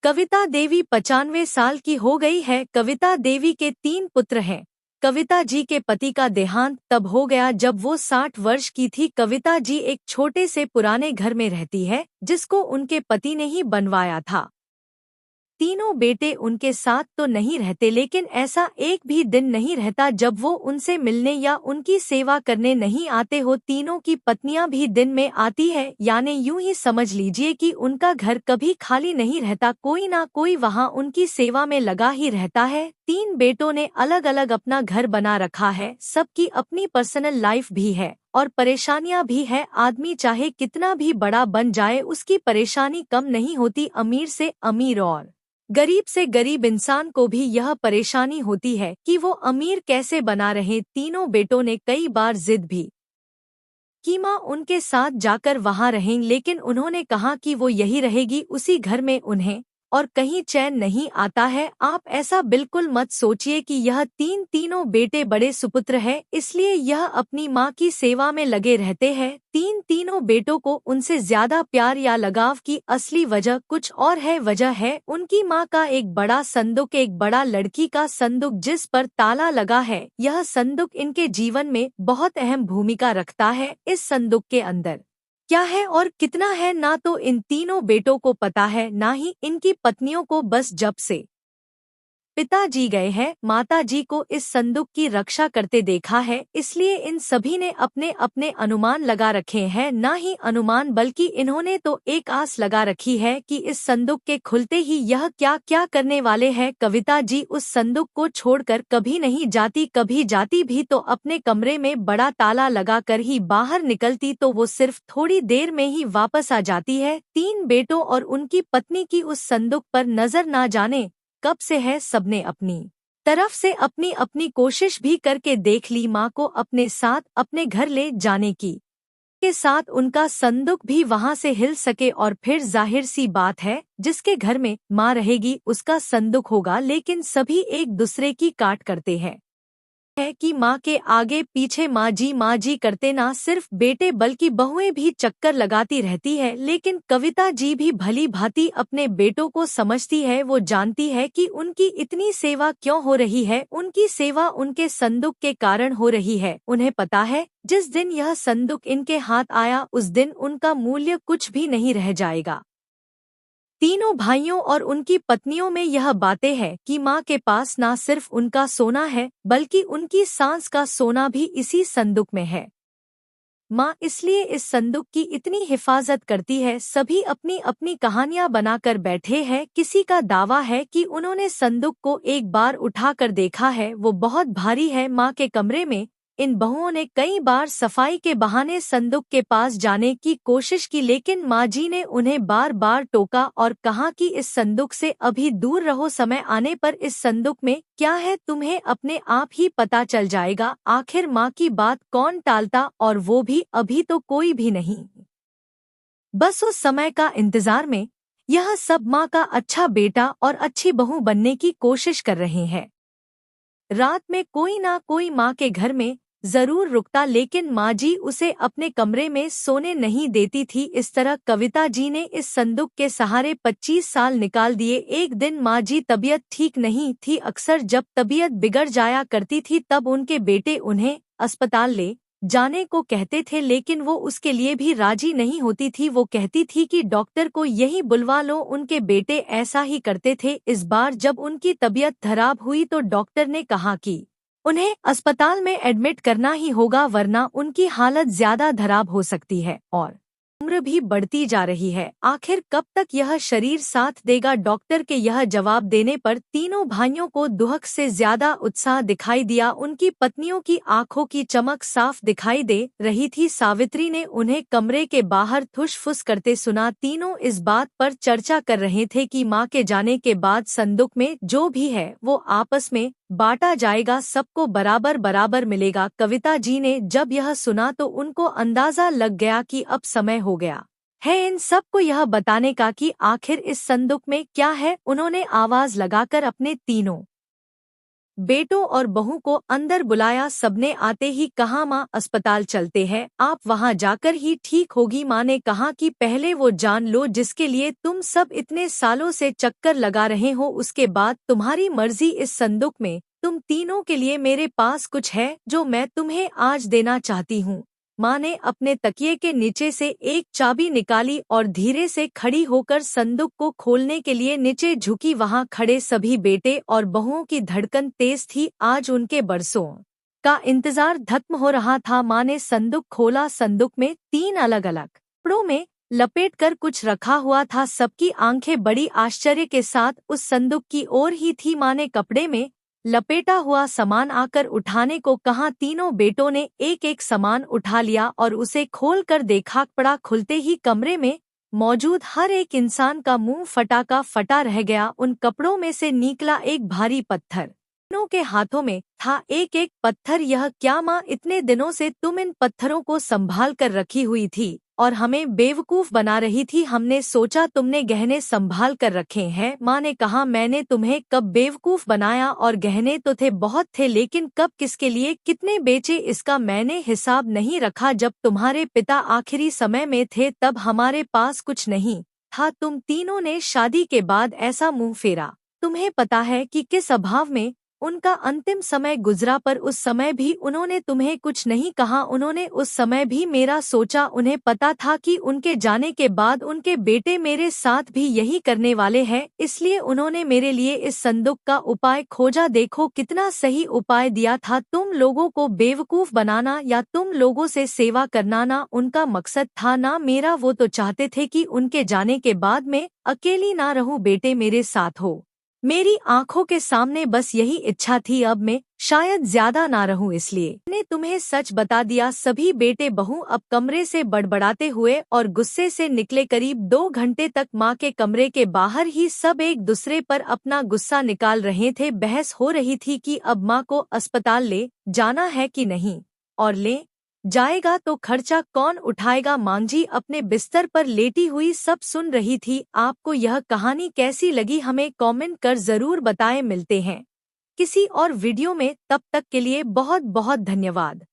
कविता देवी 95 साल की हो गई है। कविता देवी के 3 पुत्र हैं। कविता जी के पति का देहांत तब हो गया जब वो 60 वर्ष की थी। कविता जी एक छोटे से पुराने घर में रहती है जिसको उनके पति ने ही बनवाया था। तीनों बेटे उनके साथ तो नहीं रहते, लेकिन ऐसा एक भी दिन नहीं रहता जब वो उनसे मिलने या उनकी सेवा करने नहीं आते हो। तीनों की पत्नियां भी दिन में आती है, यानी यूं ही समझ लीजिए कि उनका घर कभी खाली नहीं रहता। कोई ना कोई वहां उनकी सेवा में लगा ही रहता है। 3 बेटों ने अलग अलग अपना घर बना रखा है। सबकी अपनी पर्सनल लाइफ भी है और परेशानियां भी है। आदमी चाहे कितना भी बड़ा बन जाए, उसकी परेशानी कम नहीं होती। अमीर से अमीर और गरीब से गरीब इंसान को भी यह परेशानी होती है कि वो अमीर कैसे बना रहे। तीनों बेटों ने कई बार जिद भी की मां उनके साथ जाकर वहां रहें, लेकिन उन्होंने कहा कि वो यही रहेगी उसी घर में। उन्हें और कहीं चैन नहीं आता है। आप ऐसा बिल्कुल मत सोचिए कि यह तीनों बेटे बड़े सुपुत्र हैं, इसलिए यह अपनी मां की सेवा में लगे रहते हैं। तीनों बेटों को उनसे ज्यादा प्यार या लगाव की असली वजह कुछ और है। वजह है उनकी मां का एक बड़ा संदूक, एक बड़ा लड़की का संदूक जिस पर ताला लगा है। यह संदूक इनके जीवन में बहुत अहम भूमिका रखता है। इस संदूक के अंदर क्या है और कितना है, ना तो इन तीनों बेटों को पता है, ना ही इनकी पत्नियों को। बस जब से पिताजी गए हैं, माताजी को इस संदूक की रक्षा करते देखा है, इसलिए इन सभी ने अपने अपने अनुमान लगा रखे हैं। ना ही अनुमान बल्कि इन्होंने तो एक आस लगा रखी है कि इस संदूक के खुलते ही यह क्या क्या करने वाले हैं। कविता जी उस संदूक को छोड़कर कभी नहीं जाती। कभी जाती भी तो अपने कमरे में बड़ा ताला लगाकर ही बाहर निकलती, तो वो सिर्फ थोड़ी देर में ही वापस आ जाती है। 3 बेटों और उनकी पत्नी की उस संदूक पर नजर ना जाने कब से है। सबने अपनी तरफ से अपनी अपनी कोशिश भी करके देख ली माँ को अपने साथ अपने घर ले जाने की, के साथ उनका संदूक भी वहां से हिल सके। और फिर जाहिर सी बात है, जिसके घर में माँ रहेगी उसका संदूक होगा। लेकिन सभी एक दूसरे की काट करते हैं कि माँ के आगे पीछे माँ जी करते। ना सिर्फ बेटे बल्कि बहुएं भी चक्कर लगाती रहती है। लेकिन कविता जी भी भली भांति अपने बेटों को समझती है। वो जानती है कि उनकी इतनी सेवा क्यों हो रही है। उनकी सेवा उनके संदूक के कारण हो रही है। उन्हें पता है जिस दिन यह संदूक इनके हाथ आया उस दिन उनका मूल्य कुछ भी नहीं रह जाएगा। तीनों भाइयों और उनकी पत्नियों में यह बातें हैं कि माँ के पास ना सिर्फ उनका सोना है बल्कि उनकी सांस का सोना भी इसी संदूक में है। माँ इसलिए इस संदूक की इतनी हिफाजत करती है। सभी अपनी अपनी कहानियां बनाकर बैठे हैं। किसी का दावा है कि उन्होंने संदूक को एक बार उठाकर देखा है, वो बहुत भारी है। माँ के कमरे में इन बहुओं ने कई बार सफाई के बहाने संदूक के पास जाने की कोशिश की, लेकिन माँ जी ने उन्हें बार बार टोका और कहा कि इस संदूक से अभी दूर रहो। समय आने पर इस संदूक में क्या है तुम्हें अपने आप ही पता चल जाएगा। आखिर माँ की बात कौन टालता, और वो भी अभी तो कोई भी नहीं। बस उस समय का इंतजार में यह सब माँ का अच्छा बेटा और अच्छी बहू बनने की कोशिश कर रहे हैं। रात में कोई ना कोई माँ के घर में जरूर रुकता, लेकिन माँ जी उसे अपने कमरे में सोने नहीं देती थी। इस तरह कविता जी ने इस संदूक के सहारे 25 साल निकाल दिए। एक दिन माँ जी तबीयत ठीक नहीं थी। अक्सर जब तबीयत बिगड़ जाया करती थी तब उनके बेटे उन्हें अस्पताल ले जाने को कहते थे, लेकिन वो उसके लिए भी राजी नहीं होती थी। वो कहती थी कि डॉक्टर को यही बुलवा लो। उनके बेटे ऐसा ही करते थे। इस बार जब उनकी तबीयत खराब हुई तो डॉक्टर ने कहा कि उन्हें अस्पताल में एडमिट करना ही होगा, वरना उनकी हालत ज्यादा खराब हो सकती है और उम्र भी बढ़ती जा रही है। आखिर कब तक यह शरीर साथ देगा। डॉक्टर के यह जवाब देने पर तीनों भाइयों को दुहक से ज्यादा उत्साह दिखाई दिया। उनकी पत्नियों की आंखों की चमक साफ दिखाई दे रही थी। सावित्री ने उन्हें कमरे के बाहर ठुस-फुस करते सुना। तीनों इस बात पर चर्चा कर रहे थे कि माँ के जाने के बाद संदूक में जो भी है वो आपस में बांटा जाएगा, सबको बराबर बराबर मिलेगा। कविता जी ने जब यह सुना तो उनको अंदाजा लग गया कि अब समय हो गया है इन सबको यह बताने का कि आखिर इस संदूक में क्या है। उन्होंने आवाज लगाकर अपने तीनों बेटों और बहू को अंदर बुलाया। सबने आते ही कहा, माँ अस्पताल चलते हैं, आप वहाँ जाकर ही ठीक होगी। माँ ने कहा कि पहले वो जान लो जिसके लिए तुम सब इतने सालों से चक्कर लगा रहे हो, उसके बाद तुम्हारी मर्जी। इस संदूक में तुम तीनों के लिए मेरे पास कुछ है जो मैं तुम्हें आज देना चाहती हूँ। माँ ने अपने तकिए के नीचे से एक चाबी निकाली और धीरे से खड़ी होकर संदूक को खोलने के लिए नीचे झुकी। वहाँ खड़े सभी बेटे और बहुओं की धड़कन तेज थी। आज उनके बरसों का इंतजार खत्म हो रहा था। माँ ने संदूक खोला। संदूक में 3 अलग-अलग कपड़ों में लपेट कर कुछ रखा हुआ था। सबकी आंखें बड़ी आश्चर्य के साथ उस संदूक की ओर ही थी। माँ ने कपड़े में लपेटा हुआ सामान आकर उठाने को कहा। तीनों बेटों ने एक एक सामान उठा लिया और उसे खोल कर देखा। कपड़ा खुलते ही कमरे में मौजूद हर एक इंसान का मुंह फटा का फटा रह गया। उन कपड़ों में से निकला एक भारी पत्थर। तीनों के हाथों में था एक एक पत्थर। यह क्या माँ, इतने दिनों से तुम इन पत्थरों को संभाल कर रखी हुई थी और हमें बेवकूफ बना रही थी। हमने सोचा तुमने गहने संभाल कर रखे हैं। माँ ने कहा, मैंने तुम्हें कब बेवकूफ बनाया, और गहने तो थे, बहुत थे, लेकिन कब, किसके लिए, कितने बेचे, इसका मैंने हिसाब नहीं रखा। जब तुम्हारे पिता आखिरी समय में थे तब हमारे पास कुछ नहीं था। तुम तीनों ने शादी के बाद ऐसा मुंह फेरा। तुम्हें पता है कि किस अभाव में उनका अंतिम समय गुजरा, पर उस समय भी उन्होंने तुम्हें कुछ नहीं कहा। उन्होंने उस समय भी मेरा सोचा। उन्हें पता था कि उनके जाने के बाद उनके बेटे मेरे साथ भी यही करने वाले हैं, इसलिए उन्होंने मेरे लिए इस संदूक का उपाय खोजा। देखो कितना सही उपाय दिया था। तुम लोगों को बेवकूफ बनाना या तुम लोगों से सेवा करना उनका मकसद था ना मेरा। वो तो चाहते थे कि उनके जाने के बाद मैं अकेली ना रहूं, बेटे मेरे साथ हो, मेरी आंखों के सामने, बस यही इच्छा थी। अब मैं शायद ज्यादा ना रहूं, इसलिए मैंने तुम्हें सच बता दिया। सभी बेटे बहू अब कमरे से बड़बड़ाते हुए और गुस्से से निकले। करीब 2 घंटे तक माँ के कमरे के बाहर ही सब एक दूसरे पर अपना गुस्सा निकाल रहे थे। बहस हो रही थी कि अब माँ को अस्पताल ले जाना है कि नहीं, और ले जाएगा तो खर्चा कौन उठाएगा। मांझी अपने बिस्तर पर लेटी हुई सब सुन रही थी। आपको यह कहानी कैसी लगी हमें कमेंट कर जरूर बताएं। मिलते हैं किसी और वीडियो में, तब तक के लिए बहुत बहुत धन्यवाद।